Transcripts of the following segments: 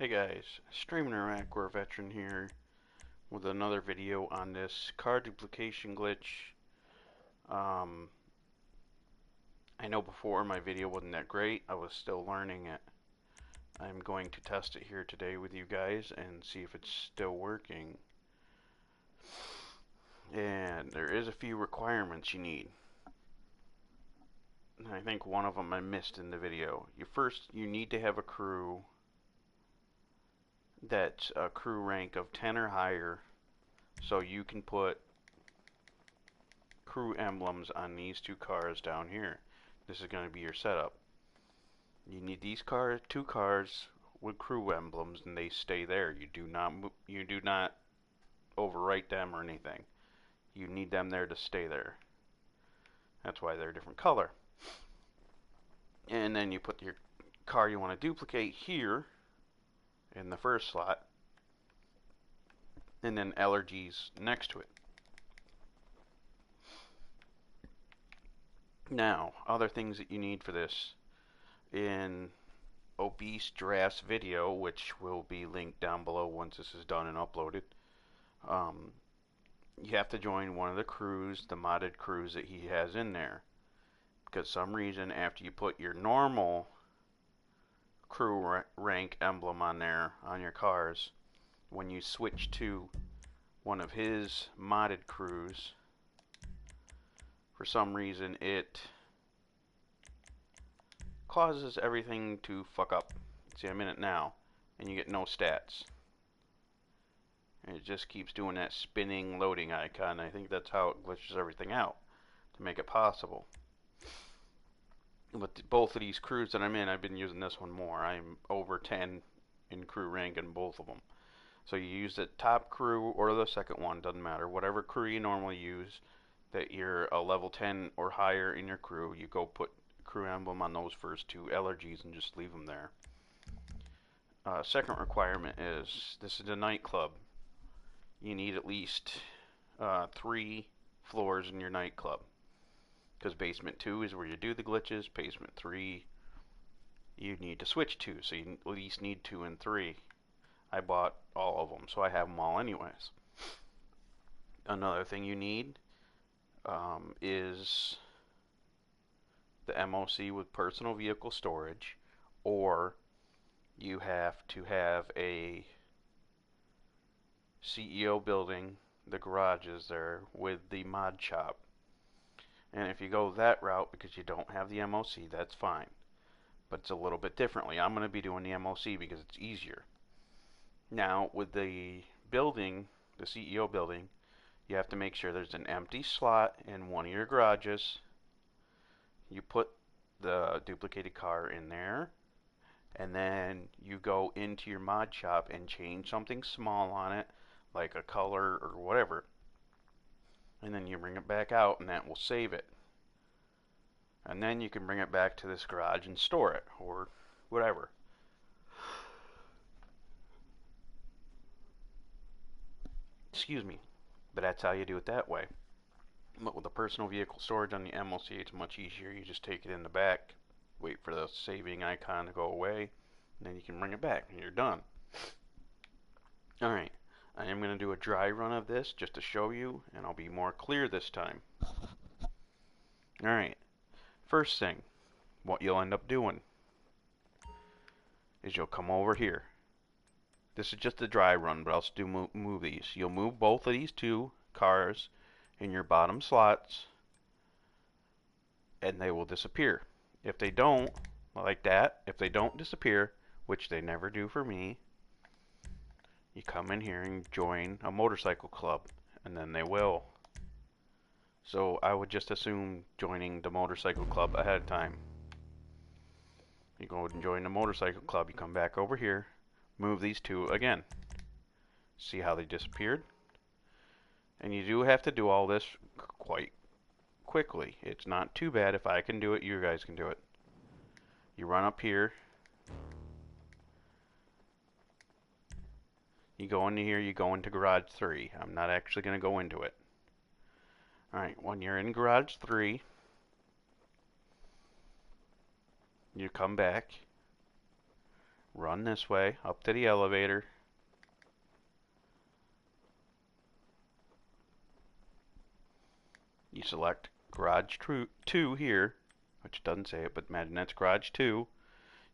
Hey guys, Streaming Iraq War Veteran here with another video on this car duplication glitch. Um, I know before my video wasn't that great, I was still learning it. I'm going to test it here today with you guys and see if it's still working. And there is a few requirements you need. And I think one of them I missed in the video. You need to have a crew that's a crew rank of 10 or higher, so you can put crew emblems on these two cars down here. This is going to be your setup. You need these two cars with crew emblems, and they stay there. You do not overwrite them or anything. You need them there to stay there. That's why they're a different color. And then you put your car you want to duplicate here in the first slot, and then LRGs next to it. Now, other things that you need for this in Obese Giraffe's video, which will be linked down below once this is done and uploaded, you have to join one of the crews, the modded crews that he has in there. Because some reason, after you put your normal crew rank emblem on there, on your cars, when you switch to one of his modded crews, for some reason it causes everything to fuck up. See, I'm in it now, and you get no stats. And it just keeps doing that spinning loading icon. I think that's how it glitches everything out to make it possible. But both of these crews that I'm in, I've been using this one more. I'm over 10 in crew rank in both of them. So you use the top crew or the second one, doesn't matter. Whatever crew you normally use, that you're a level 10 or higher in your crew, you go put crew emblem on those first two LRGs and just leave them there. Second requirement is, this is a nightclub. You need at least 3 floors in your nightclub. Because basement 2 is where you do the glitches. Basement 3 you need to switch to, so you at least need 2 and 3. I bought all of them, so I have them all anyways. Another thing you need is the MOC with personal vehicle storage, or you have to have a CEO building, the garages there, with the mod shop. And if you go that route because you don't have the MOC, that's fine. But it's a little bit differently. I'm going to be doing the MOC because it's easier. Now, with the building, the CEO building, you have to make sure there's an empty slot in one of your garages. You put the duplicated car in there, and then you go into your mod shop and change something small on it, like a color or whatever. And then you bring it back out, and that will save it. And then you can bring it back to this garage and store it, or whatever. Excuse me. But that's how you do it that way. But with the personal vehicle storage on the MLC, it's much easier. You just take it in the back, wait for the saving icon to go away, and then you can bring it back, and you're done. Alright, I am going to do a dry run of this just to show you, and I'll be more clear this time. Alright, first thing, what you'll end up doing is you'll come over here. This is just a dry run, but I'll still move these. You'll move both of these two cars in your bottom slots, and they will disappear. If they don't, like that, if they don't disappear, which they never do for me, you come in here and join a motorcycle club, and then they will. So I would just assume joining the motorcycle club ahead of time. You go and join the motorcycle club, you come back over here, move these two again. See how they disappeared? And you do have to do all this quite quickly. It's not too bad. If I can do it, you guys can do it. You run up here. You go into here, you go into garage 3. I'm not actually going to go into it. Alright, when you're in garage 3, you come back, run this way, up to the elevator. You select garage 2 here, which doesn't say it, but imagine that's garage 2.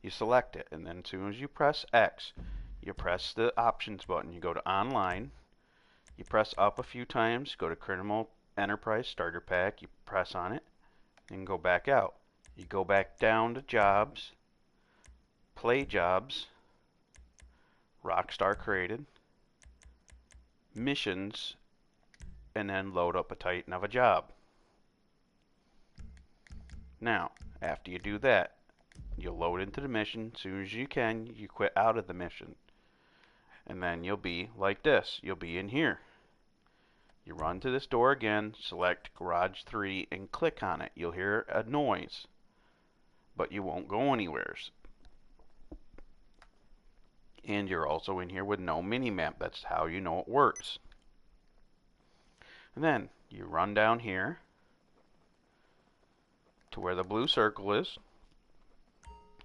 You select it, and then as soon as you press X, you press the options button. You go to online. You press up a few times, go to Criminal Enterprise Starter Pack. You press on it, and go back out. You go back down to Jobs, Play Jobs, Rockstar Created, Missions, and then load up a Titan of a job. Now, after you do that, you'll load into the mission. As soon as you can, you quit out of the mission. And then you'll be like this. You'll be in here. You run to this door again, select Garage 3, and click on it. You'll hear a noise, but you won't go anywhere. And you're also in here with no minimap. That's how you know it works. And then you run down here to where the blue circle is.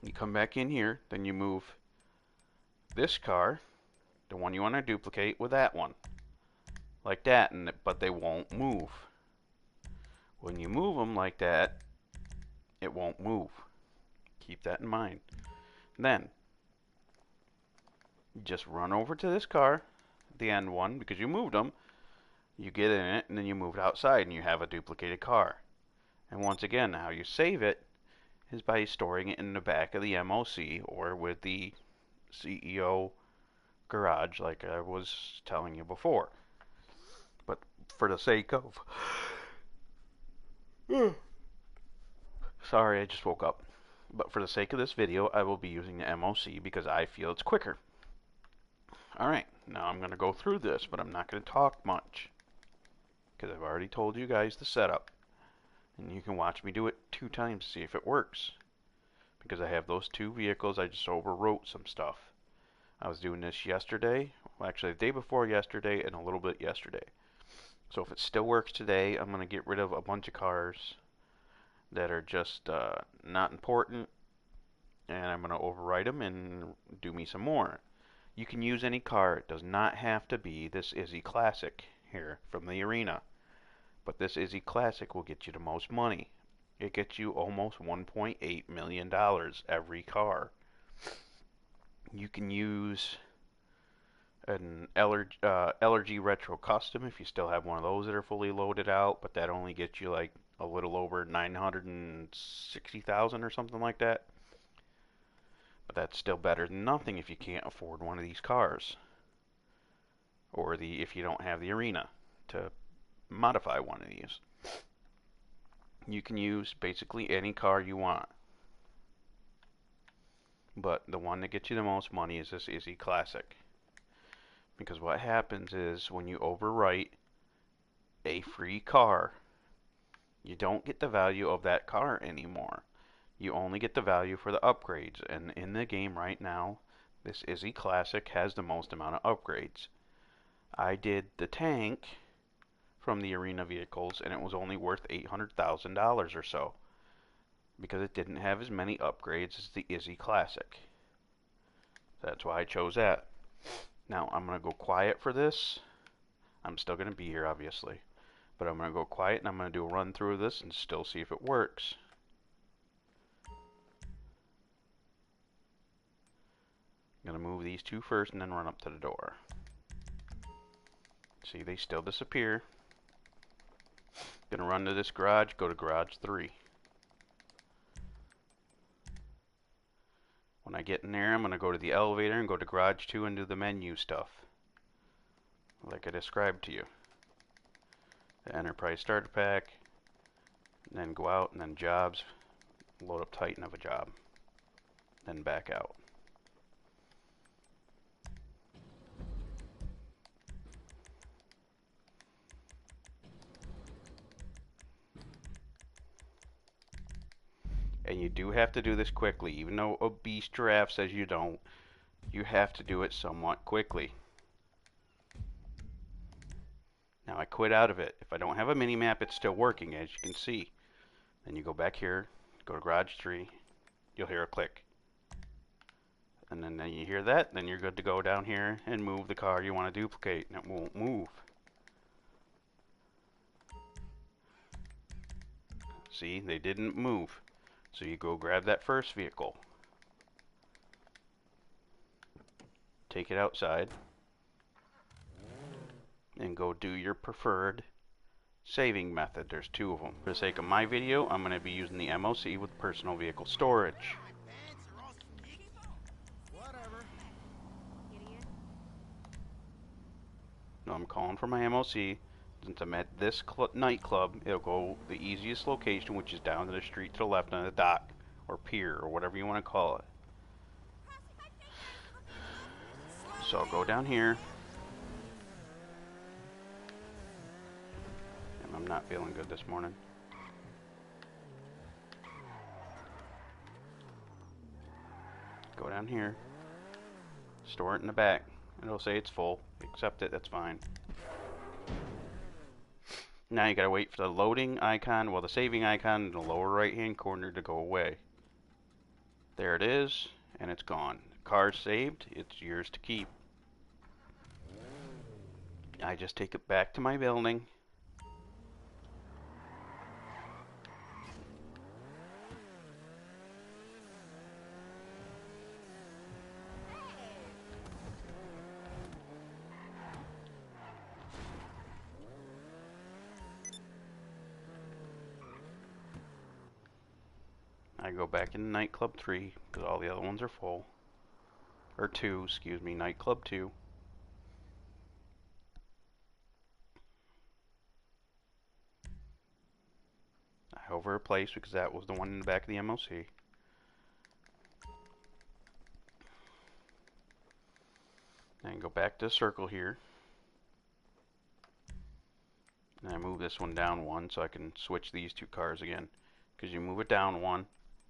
You come back in here, then you move this car, the one you want to duplicate, with that one. Like that, but they won't move. When you move them like that, it won't move. Keep that in mind. Then, you just run over to this car, the end one, because you moved them. You get in it, and then you move it outside, and you have a duplicated car. And once again, how you save it is by storing it in the back of the MOC or with the CEO garage, like I was telling you before. But for the sake of... Sorry, I just woke up. But for the sake of this video, I will be using the MOC because I feel it's quicker. Alright, now I'm going to go through this, but I'm not going to talk much, because I've already told you guys the setup. And you can watch me do it 2 times to see if it works. Because I have those 2 vehicles, I just overwrote some stuff. I was doing this yesterday, well, actually the day before yesterday, and a little bit yesterday. So if it still works today, I'm going to get rid of a bunch of cars that are just not important, and I'm going to overwrite them and do me some more. You can use any car. It does not have to be this Izzy Classic here from the arena. But this Izzy Classic will get you the most money. It gets you almost $1.8 million every car. You can use an LRG Retro Custom if you still have one of those that are fully loaded out, but that only gets you like a little over 960,000 or something like that. But that's still better than nothing if you can't afford one of these cars, or if you don't have the arena to modify one of these. You can use basically any car you want, but the one that gets you the most money is this Izzy Classic, because what happens is when you overwrite a free car, you don't get the value of that car anymore. You only get the value for the upgrades, and in the game right now, this Izzy Classic has the most amount of upgrades. I did the tank from the arena vehicles, and it was only worth $800,000 or so, because it didn't have as many upgrades as the Izzy Classic. That's why I chose that. Now, I'm going to go quiet for this. I'm still going to be here, obviously, but I'm going to go quiet, and I'm going to do a run through of this and still see if it works. I'm going to move these 2 first and then run up to the door. See, they still disappear. Going to run to this garage, go to garage 3. When I get in there, I'm going to go to the elevator and go to garage 2 and do the menu stuff, like I described to you. The Enterprise Starter Pack, and then go out, and then Jobs, load up Titan of a job, then back out. And you do have to do this quickly, even though Obese Giraffe says you don't. You have to do it somewhat quickly. Now I quit out of it. If I don't have a mini-map, it's still working, as you can see. Then you go back here, go to garage 3, you'll hear a click. And then you hear that, then you're good to go down here and move the car you want to duplicate, and it won't move. See, they didn't move. So you go grab that first vehicle, take it outside, and go do your preferred saving method. There's two of them. For the sake of my video, I'm going to be using the MOC with personal vehicle storage. No, I'm calling for my MOC. Since I'm at this nightclub, it'll go the easiest location, which is down to the street to the left on the dock, or pier, or whatever you want to call it. So I'll go down here. And I'm not feeling good this morning. Go down here. Store it in the back. It'll say it's full. Accept it, that's fine. Now you gotta wait for the loading icon, well, the saving icon in the lower right hand corner to go away. There it is, and it's gone. Car's saved, it's yours to keep. I just take it back to my building. I go back into nightclub 3 because all the other ones are full. Or 2, excuse me, nightclub 2. I hover a place because that was the one in the back of the MOC. And go back to the circle here. And I move this one down 1 so I can switch these two cars again. Because you move it down 1,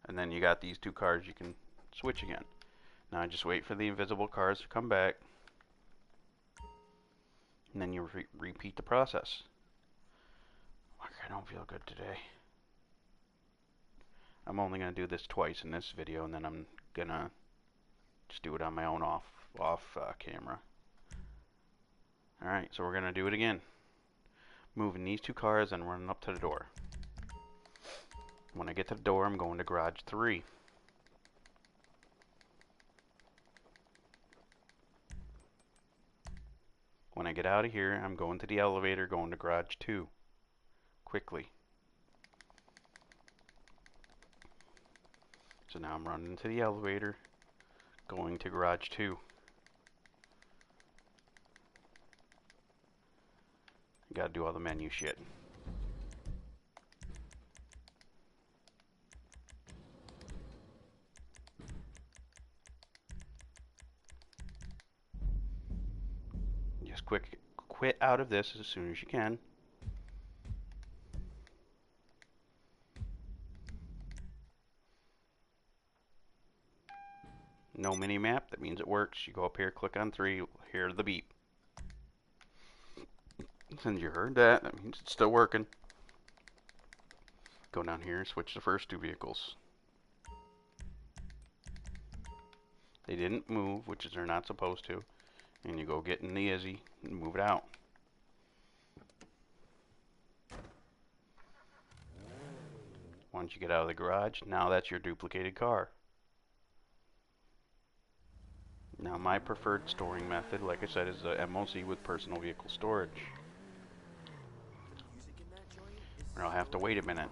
and then you got these two cars you can switch again. Now I just wait for the invisible cars to come back. And then you repeat the process. I don't feel good today. I'm only going to do this twice in this video, and then I'm going to just do it on my own off camera. Alright, so we're going to do it again. Moving these two cars and running up to the door. When I get to the door, I'm going to garage 3. When I get out of here, I'm going to the elevator, going to garage 2. Quickly. So now I'm running to the elevator, going to garage 2. Gotta do all the menu shit. Just quit out of this as soon as you can. No mini map, that means it works. You go up here, click on 3, hear the beep. Since you heard that, that means it's still working. Go down here, switch the first 2 vehicles. They didn't move, which is they're not supposed to. And you go get in the Izzy and move it out. Once you get out of the garage, now that's your duplicated car. Now my preferred storing method, like I said, is the MOC with personal vehicle storage. Or I'll have to wait a minute.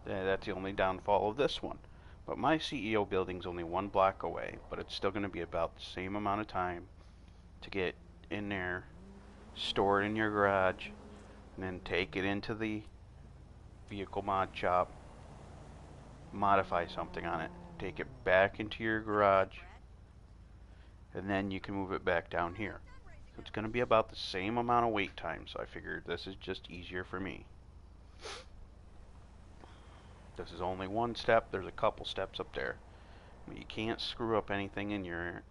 Yeah, that's the only downfall of this one. But my CEO building's only 1 block away, but it's still going to be about the same amount of time to get in there, store it in your garage, and then take it into the vehicle mod shop, modify something on it, take it back into your garage, and then you can move it back down here. So it's going to be about the same amount of wait time, so I figured this is just easier for me. This is only 1 step, there's a couple steps up there. But you can't screw up anything in your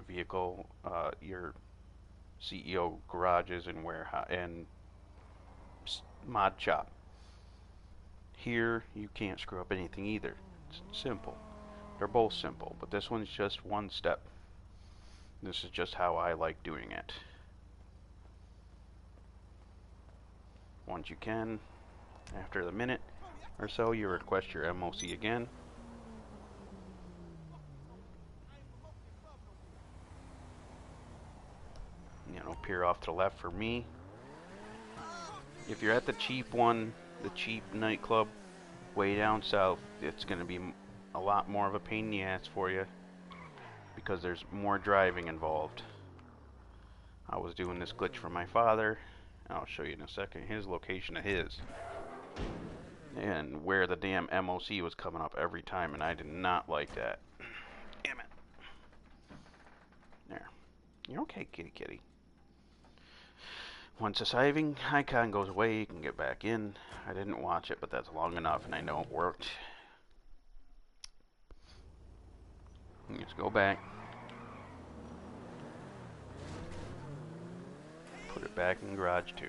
vehicle, your CEO garages and warehouse and mod shop. Here, you can't screw up anything either. It's simple. They're both simple, but this one's just one step. This is just how I like doing it. Once you can, after the minute or so, you request your MOC again. You know, peer off to the left for me. If you're at the cheap one, the cheap nightclub way down south, it's going to be a lot more of a pain in the ass for you because there's more driving involved. I was doing this glitch for my father. I'll show you in a second his location of his. And where the damn MOC was coming up every time, and I did not like that. Damn it. There. You're okay, kitty kitty. Once the saving icon goes away, you can get back in. I didn't watch it, but that's long enough, and I know it worked. Let's go back. Put it back in garage 2.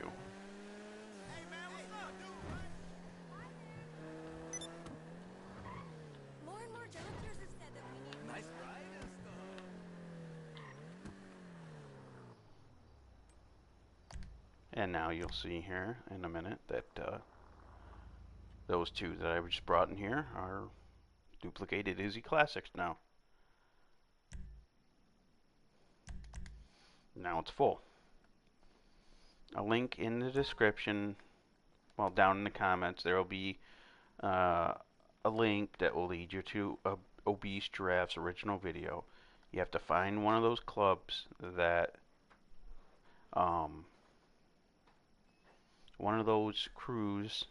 And now you'll see here in a minute that those two that I just brought in here are duplicated Izzy Classics now. Now it's full. A link in the description, well, down in the comments, there will be a link that will lead you to a Obese Giraffe's original video. You have to find one of those clubs that one of those crews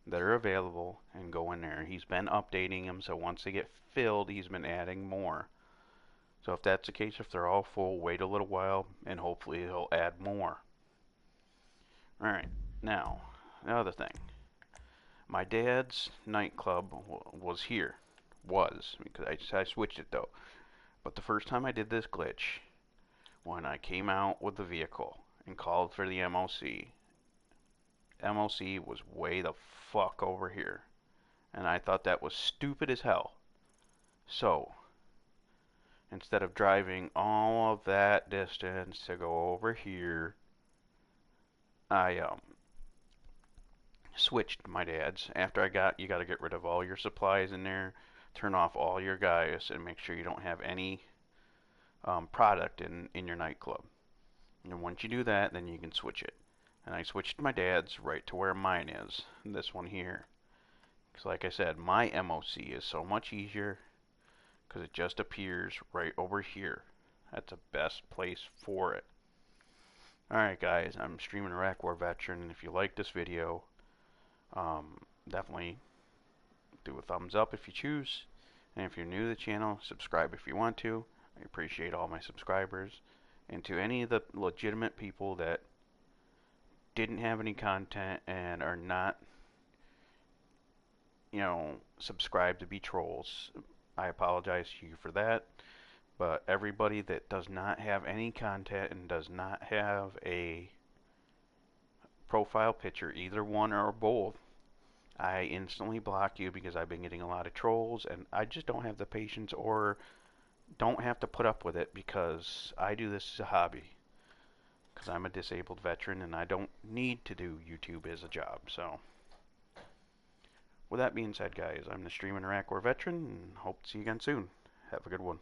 that are available and go in there. He's been updating them, so once they get filled, he's been adding more. So if that's the case, if they're all full, wait a little while, and hopefully he'll add more. Alright, now, the other thing. My dad's nightclub was here. Was, because I switched it though. But the first time I did this glitch, when I came out with the vehicle and called for the MOC, MOC was way the fuck over here. And I thought that was stupid as hell. So, instead of driving all of that distance to go over here, I switched my dad's. After you got to get rid of all your supplies in there, turn off all your guys, and make sure you don't have any product in your nightclub. And once you do that, then you can switch it. And I switched my dad's right to where mine is, this one here. Because like I said, my MOC is so much easier because it just appears right over here. That's the best place for it. Alright guys, I'm streaming Iraq War Veteran, and if you like this video, definitely do a thumbs up if you choose. And if you're new to the channel, subscribe if you want to. I appreciate all my subscribers. And to any of the legitimate people that didn't have any content and are not, subscribed to be trolls, I apologize to you for that. But everybody that does not have any content and does not have a profile picture, either one or both, I instantly block you because I've been getting a lot of trolls, and I just don't have the patience or don't have to put up with it because I do this as a hobby. Because I'm a disabled veteran and I don't need to do YouTube as a job. So, with that being said, guys, I'm the streaming Iraq War Veteran and hope to see you again soon. Have a good one.